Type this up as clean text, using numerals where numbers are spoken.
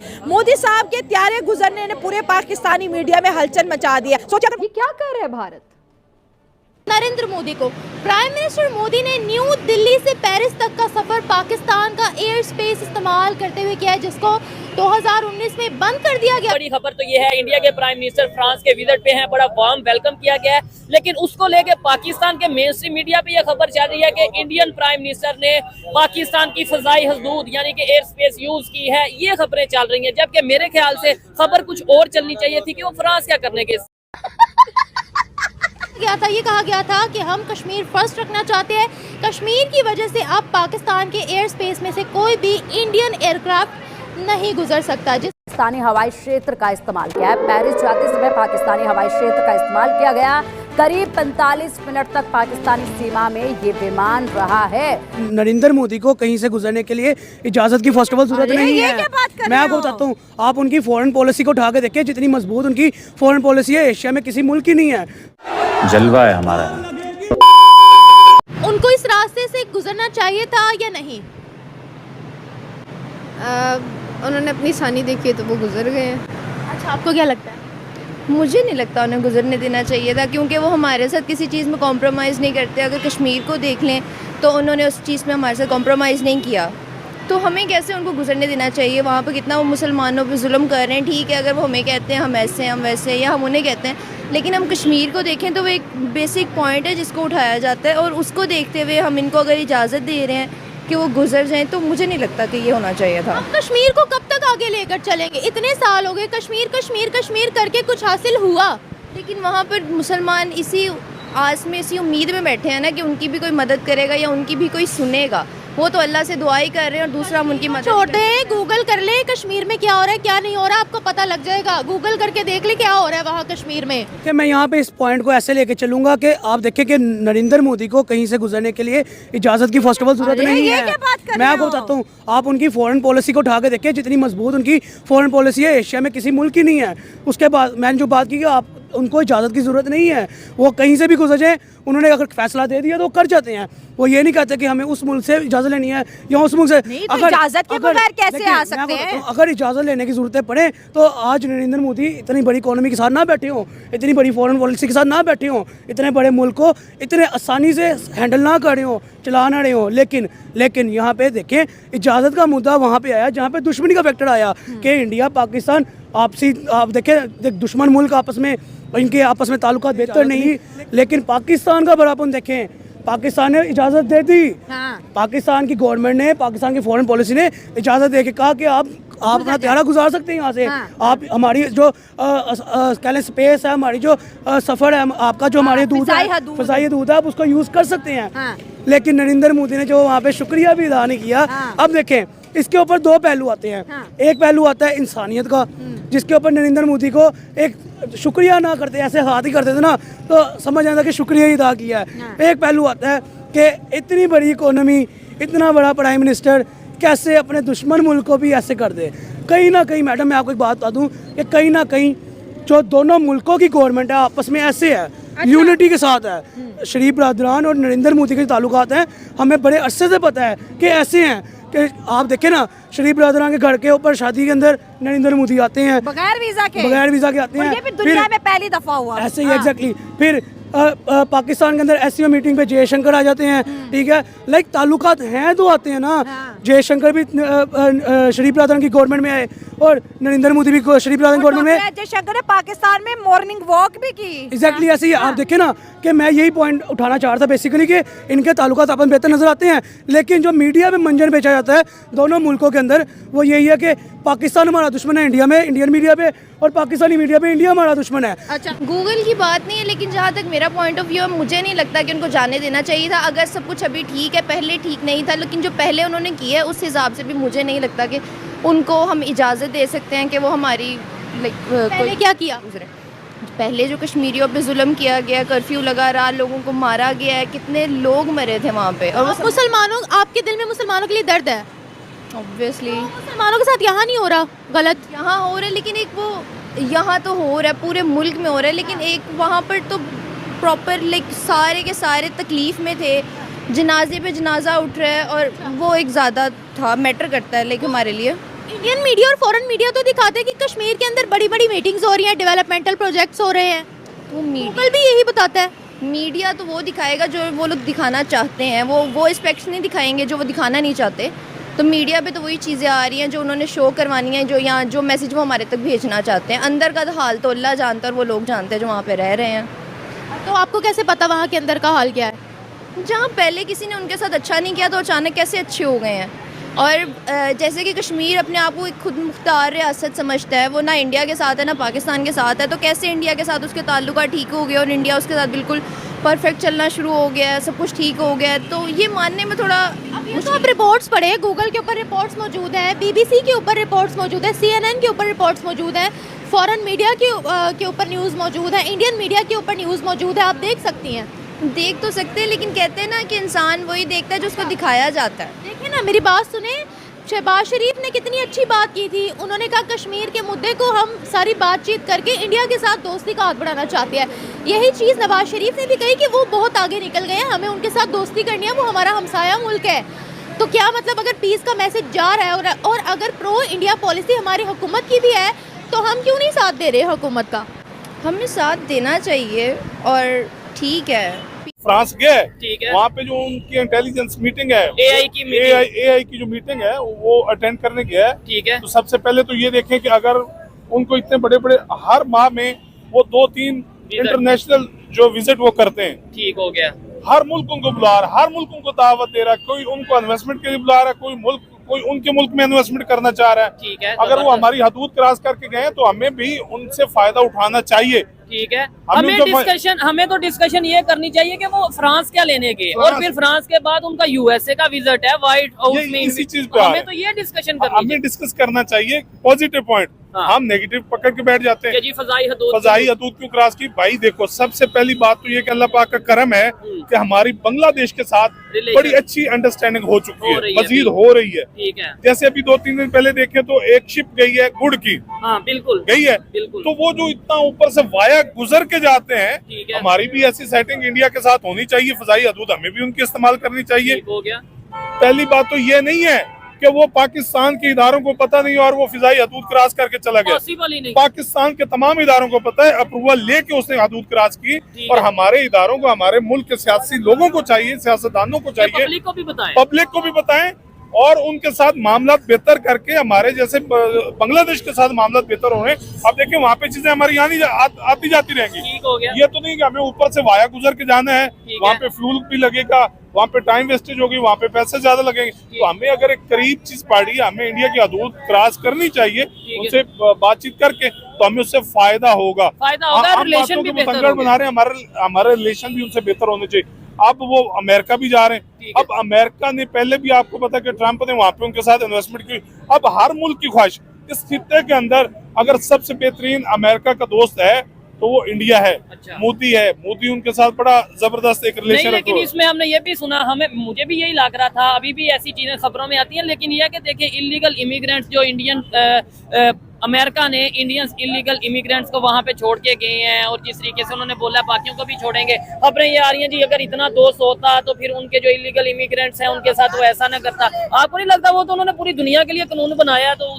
मोदी साहब के त्यारे गुजरने ने पूरे पाकिस्तानी मीडिया में हलचल मचा दिया। सोचा ये क्या कर रहा है भारत? नरेंद्र मोदी को प्राइम मिनिस्टर मोदी ने न्यू दिल्ली से पेरिस तक का सफर पाकिस्तान का एयर स्पेस इस्तेमाल करते हुए किया है, जिसको 2019 में बंद कर दिया गया। बड़ी खबर तो ये है, इंडिया के प्राइम मिनिस्टर फ्रांस के विजिट पे हैं, बड़ा वार्म वेलकम किया गया है, लेकिन उसको लेके पाकिस्तान के मेन स्ट्रीम मीडिया पे ये खबर चल रही है कि इंडियन प्राइम मिनिस्टर ने पाकिस्तान की फजाई हदूद यानी कि एयर स्पेस यूज की है। ये खबरें चल रही हैं, जबकि मेरे ख्याल से खबर कुछ और चलनी चाहिए थी कि वो फ्रांस क्या करने के ये कहा गया था कि हम कश्मीर फर्स्ट रखना चाहते हैं। कश्मीर की वजह से अब पाकिस्तान के एयर स्पेस में से कोई भी इंडियन एयरक्राफ्ट नहीं गुजर सकता। पाकिस्तानी हवाई क्षेत्र का इस्तेमाल किया है। पेरिस जाते समय पाकिस्तानी हवाई क्षेत्र का इस्तेमाल किया गया। करीब 45 मिनट तक पाकिस्तानी सीमा में ये विमान रहा है। नरेंद्र मोदी को कहीं से गुजरने के लिए इजाजत की फर्स्ट ऑफ ऑल जरूरत नहीं है। मैं आपको बताता हूँ, आप उनकी फॉरेन पॉलिसी को उठा के देखिए, जितनी मजबूत उनकी फॉरेन पॉलिसी है, एशिया में किसी मुल्क की नहीं है। जलवा है हमारा। उनको इस रास्ते से गुजरना चाहिए था या नहीं? उन्होंने अपनी सानी देखी तो वो गुजर गए हैं। अच्छा, आपको क्या लगता है? मुझे नहीं लगता उन्हें गुजरने देना चाहिए था, क्योंकि वो हमारे साथ किसी चीज़ में कॉम्प्रोमाइज़ नहीं करते। अगर कश्मीर को देख लें तो उन्होंने उस चीज़ में हमारे साथ कॉम्प्रोमाइज़ नहीं किया, तो हमें कैसे उनको गुजरने देना चाहिए? वहाँ पर कितना वो मुसलमानों पे जुल्म कर रहे हैं। ठीक है, अगर वो हमें कहते हैं हम ऐसे हैं, हम वैसे हैं, या हम उन्हें कहते हैं, लेकिन हम कश्मीर को देखें तो वो एक बेसिक पॉइंट है जिसको उठाया जाता है, और उसको देखते हुए हम इनको अगर इजाज़त दे रहे हैं कि वो गुजर जाएं, तो मुझे नहीं लगता कि ये होना चाहिए था। हम कश्मीर को कब तक आगे लेकर चलेंगे? इतने साल हो गए कश्मीर कश्मीर कश्मीर करके कुछ हासिल हुआ? लेकिन वहाँ पर मुसलमान इसी आस में, इसी उम्मीद में बैठे हैं ना कि उनकी भी कोई मदद करेगा या उनकी भी कोई सुनेगा। वो तो अल्लाह से दुआ ही कर रहे हैं, और दूसरा हम उनकी मदद छोटे गूगल कर ले कश्मीर में क्या हो रहा है क्या नहीं हो रहा, आपको पता लग जाएगा। गूगल करके देख ले क्या हो रहा है वहाँ कश्मीर में। कि मैं यहाँ पे इस पॉइंट को ऐसे लेके चलूंगा कि आप देखिए कि नरेंद्र मोदी को कहीं से गुजरने के लिए इजाजत की फर्स्ट ऑफ ऑल जरूरत नहीं है। मैं आपको बताता हूँ, आप उनकी फॉरेन पॉलिसी को उठा के देखिए, जितनी मजबूत उनकी फॉरेन पॉलिसी है, एशिया में किसी मुल्क की नहीं है। उसके बाद मैंने जो बात की कि आप उनको इजाज़त की ज़रूरत नहीं है, वो कहीं से भी गुजर जाए। उन्होंने अगर फैसला दे दिया तो वो कर जाते हैं। वो ये नहीं कहते कि हमें उस मुल्क से इजाज़त लेनी है या उस मुल्क से। नहीं, तो इजाज़त के बगैर कैसे आ सकते हैं? अगर इजाज़त लेने की ज़रूरत पड़े तो आज नरेंद्र मोदी इतनी बड़ी इकोनॉमी के साथ ना बैठे हों, इतनी बड़ी फॉरेन पॉलिसी के साथ ना बैठे हों, इतने बड़े मुल्क को इतने आसानी से हैंडल ना कर रहे हों, चला ना रहे हों। लेकिन यहाँ पे देखें, इजाज़त का मुद्दा वहाँ पे आया जहाँ पे दुश्मनी का फैक्टर आया कि इंडिया पाकिस्तान आपसी, आप देखें दुश्मन मुल्क आपस में, इनके आपस में ताल्लुकात बेहतर नहीं, लेकिन पाकिस्तान का बड़ापन देखें, पाकिस्तान ने इजाज़त दे दी। पाकिस्तान की गवर्नमेंट ने, पाकिस्तान की फॉरेन पॉलिसी ने इजाज़त दे के कहा कि आप अपना त्यारा गुजार सकते हैं यहाँ से। आप हमारी जो कह स्पेस है, हमारी जो सफ़र है, आपका जो हमारी दूध है, फजाई हदूद है, आप उसको यूज़ कर सकते हैं। लेकिन नरेंद्र मोदी ने जो वहाँ पे शुक्रिया भी अदा नहीं किया। अब देखें, इसके ऊपर दो पहलू आते हैं। एक पहलू आता है इंसानियत का, जिसके ऊपर नरेंद्र मोदी को एक शुक्रिया ना करते, ऐसे हाथ ही करते थे ना, तो समझ आता कि शुक्रिया ही अदा किया है। एक पहलू आता है कि इतनी बड़ी इकोनॉमी, इतना बड़ा प्राइम मिनिस्टर कैसे अपने दुश्मन मुल्क को भी ऐसे कर दे। कहीं ना कहीं मैडम, मैं आपको एक बात बता दूं कि कहीं ना कहीं जो दोनों मुल्कों की गवर्नमेंट है आपस में ऐसे है, यूनिटी के साथ है। शरीफ बरदरान और नरेंद्र मोदी के ताल्लुकात हैं, हमें बड़े अरसे से पता है कि ऐसे हैं कि आप देखें ना, शरीफ बरदरान के घर के ऊपर शादी के अंदर नरेंद्र मोदी आते हैं बगैर वीजा के आते हैं। ये भी दुनिया में पहली दफा हुआ ऐसे ही। एग्जैक्टली। फिर पाकिस्तान के अंदर एससीओ मीटिंग पे जयशंकर आ जाते हैं। ठीक है, लाइक ताल्लुकात हैं तो आते हैं ना। जयशंकर भी शरीफ बरदरान की गवर्नमेंट में आए और नरेंद्र मोदी भी शरीफ बरदरान गवर्नमेंट में। जयशंकर ने पाकिस्तान में मॉर्निंग वॉक भी की। एग्जैक्टली ऐसे ही। आप देखें ना कि मैं यही पॉइंट उठाना चाह रहा था बेसिकली कि इनके ताल्लुकात अपन बेहतर नजर आते हैं, लेकिन जो मीडिया में मंजर बेचा जाता है दोनों मुल्कों के अंदर, वो यही है कि पाकिस्तान हमारा दुश्मन है इंडिया में, इंडियन मीडिया पे, और पाकिस्तानी मीडिया पे इंडिया हमारा दुश्मन है। अच्छा, गूगल की बात नहीं है, लेकिन जहाँ तक मेरा पॉइंट ऑफ व्यू है, मुझे नहीं लगता कि उनको जाने देना चाहिए था। अगर सब कुछ अभी ठीक है, पहले ठीक नहीं था, लेकिन जो पहले उन्होंने किया है उस हिसाब से भी मुझे नहीं लगता कि उनको हम इजाज़त दे सकते हैं कि वो हमारी पहले क्या किया? पहले जो कश्मीरियों पे जुल्म किया गया, कर्फ्यू लगा रहा, लोगों को मारा गया है, कितने लोग मरे थे वहाँ पे। और मुसलमानों, आपके दिल में मुसलमानों के लिए दर्द है? ऑब्वियसली मुसलमानों के साथ यहाँ नहीं हो रहा गलत? यहाँ हो रहा है, लेकिन एक वो यहाँ तो हो रहा है, पूरे मुल्क में हो रहा है, लेकिन एक वहाँ पर तो प्रॉपर लाइक सारे के सारे तकलीफ़ में थे, जनाजे पे जनाजा उठ रहा है, और वो एक ज़्यादा था, मैटर करता है लाइक हमारे लिए। इंडियन मीडिया और फॉरेन मीडिया तो दिखाते हैं कि कश्मीर के अंदर बड़ी बड़ी मीटिंग्स हो रही हैं, डेवलपमेंटल प्रोजेक्ट्स हो रहे हैं, वो गूगल भी यही बताता है। मीडिया तो वो दिखाएगा जो वो लोग दिखाना चाहते हैं, वो एस्पेक्ट्स नहीं दिखाएंगे जो वो दिखाना नहीं चाहते। तो मीडिया पे तो वही चीज़ें आ रही हैं जो उन्होंने शो करवानी है, जो यहाँ जो मैसेज वो हमारे तक भेजना चाहते हैं। अंदर का तो हाल तो अल्लाह जानता है और वो लोग जानते हैं जो वहाँ पे रह रहे हैं। तो आपको कैसे पता वहाँ के अंदर का हाल क्या है? जहाँ पहले किसी ने उनके साथ अच्छा नहीं किया तो अचानक कैसे अच्छे हो गए हैं। और जैसे कि कश्मीर अपने आप को एक खुद मुख्तार रियासत समझता है, वो ना इंडिया के साथ है ना पाकिस्तान के साथ है, तो कैसे इंडिया के साथ उसके ताल्लुकात ठीक हो गए और इंडिया उसके साथ बिल्कुल परफेक्ट चलना शुरू हो गया है, सब कुछ ठीक हो गया है। तो ये मानने में थोड़ा तो आप रिपोर्ट्स पढ़े, गूगल के ऊपर रिपोर्ट्स मौजूद हैं, बीबीसी के ऊपर रिपोर्ट्स मौजूद है, CNN के ऊपर रिपोर्ट्स मौजूद हैं, फॉरेन मीडिया के ऊपर न्यूज़ मौजूद है, इंडियन मीडिया के ऊपर न्यूज़ मौजूद है, आप देख सकती हैं। देख तो सकते हैं, लेकिन कहते हैं ना कि इंसान वही देखता है जो उसको दिखाया जाता है। देखिए ना, मेरी बात सुने, शहबाज शरीफ ने कितनी अच्छी बात की थी। उन्होंने कहा कश्मीर के मुद्दे को हम सारी बातचीत करके इंडिया के साथ दोस्ती का हाथ बढ़ाना चाहते हैं। यही चीज़ नवाज शरीफ ने भी कही कि वो बहुत आगे निकल गए हैं, हमें उनके साथ दोस्ती करनी है, वो हमारा हमसाया मुल्क है। तो क्या मतलब अगर पीस का मैसेज जा रहा है और अगर प्रो इंडिया पॉलिसी हमारी हुकूमत की भी है, तो हम क्यों नहीं साथ दे रहे हुकूमत का? हमें साथ देना चाहिए और ठीक है। फ्रांस गए, ठीक है। वहाँ पे जो उनकी इंटेलिजेंस मीटिंग है, AI की मीटिंग, AI की जो मीटिंग है वो अटेंड करने गया है। ठीक है। तो सबसे पहले तो ये देखें कि अगर उनको इतने बड़े बड़े हर माह में वो 2-3 इंटरनेशनल जो विजिट वो करते हैं, ठीक हो गया। हर मुल्क उनको बुला रहा है, हर मुल्क उनको दावत दे रहा है, कोई उनको इन्वेस्टमेंट के लिए बुला रहा है, कोई उनके मुल्क में इन्वेस्टमेंट करना चाह रहा है। ठीक है। अगर वो हमारी हदूद क्रॉस करके गए तो हमें भी उनसे फायदा उठाना चाहिए। ठीक है। हमें हमें तो डिस्कशन ये करनी चाहिए कि वो फ्रांस क्या लेने गए, और फिर फ्रांस के बाद उनका USA का विजिट है, व्हाइट हाउस में, इसी चीज पे हमें तो ये डिस्कशन करनी हमें डिस्कस करना चाहिए पॉजिटिव पॉइंट। हाँ। हम नेगेटिव पकड़ के बैठ जाते हैं जी फजाई हदूद क्यों क्रॉस की। भाई देखो, सबसे पहली बात तो ये कि अल्लाह पाक का करम है कि हमारी बांग्लादेश के साथ बड़ी अच्छी अंडरस्टैंडिंग हो चुकी है, मजीद हो रही है। ठीक है। जैसे अभी 2-3 दिन पहले देखे तो एक शिप गई है गुड़ की, हाँ बिल्कुल गई है, बिल्कुल। तो वो जो इतना ऊपर से वाया गुजर के जाते हैं, ठीक है। हमारी भी ऐसी सेटिंग इंडिया के साथ होनी चाहिए। फजाई हदूद हमें भी उनकी इस्तेमाल करनी चाहिए। ठीक हो गया। पहली बात तो ये नहीं है कि वो पाकिस्तान के इदारों को पता नहीं और वो फिजाई हदूद क्रॉस करके चला गया। पॉसिबल ही नहीं। पाकिस्तान के तमाम इदारों को पता है, अप्रूवल लेके उसने हदूद क्रॉस की। और हमारे इदारों को, हमारे मुल्क के सियासी लोगों को चाहिए, सियासतदानों को चाहिए, पब्लिक को भी बताएं, और उनके साथ मामला बेहतर करके हमारे जैसे बांग्लादेश के साथ मामला बेहतर हो रहे हैं। अब देखिए वहाँ पे चीजें हमारी आती जाती रहेंगी। ठीक हो गया। ये तो नहीं कि हमें ऊपर से वाया गुजर के जाना है, वहाँ पे फ्यूल भी लगेगा, वहाँ पे टाइम वेस्टेज होगी, वहाँ पे पैसे ज्यादा लगेंगे। तो हमें अगर एक करीब चीज पड़ी, हमें इंडिया की हदूद क्रॉस करनी चाहिए, उनसे बातचीत करके, तो हमें उससे फायदा होगा। रिलेशन भी बेहतर बना रहे हैं, हमारे रिलेशन भी उनसे बेहतर होने चाहिए। अब वो अमेरिका भी जा रहे हैं। अब अमेरिका ने पहले भी आपको पता कि ट्रंप ने वहाँ पे उनके साथ इन्वेस्टमेंट की। अब हर मुल्क की ख्वाहिश, इस खित्ते के अंदर अगर सबसे बेहतरीन अमेरिका का दोस्त है तो वो इंडिया है। अच्छा। मोदी है, मोदी उनके साथ बड़ा जबरदस्त एक रिलेशन। लेकिन इसमें हमने ये भी सुना, मुझे भी यही लग रहा था, अभी भी ऐसी चीजें खबरों में आती हैं, लेकिन यह कि देखिए इलीगल इमिग्रेंट्स जो अमेरिका ने इंडियंस इलीगल इमिग्रेंट्स को वहां पे छोड़ के गए हैं, और जिस तरीके से उन्होंने बोला बाकियों को भी छोड़ेंगे, खबरें ये आ रही हैं जी अगर इतना दोस्त होता तो फिर उनके जो इलीगल इमिग्रेंट्स हैं उनके साथ वो ऐसा ना करता। आपको नहीं लगता वो तो उन्होंने पूरी दुनिया के लिए कानून बनाया, तो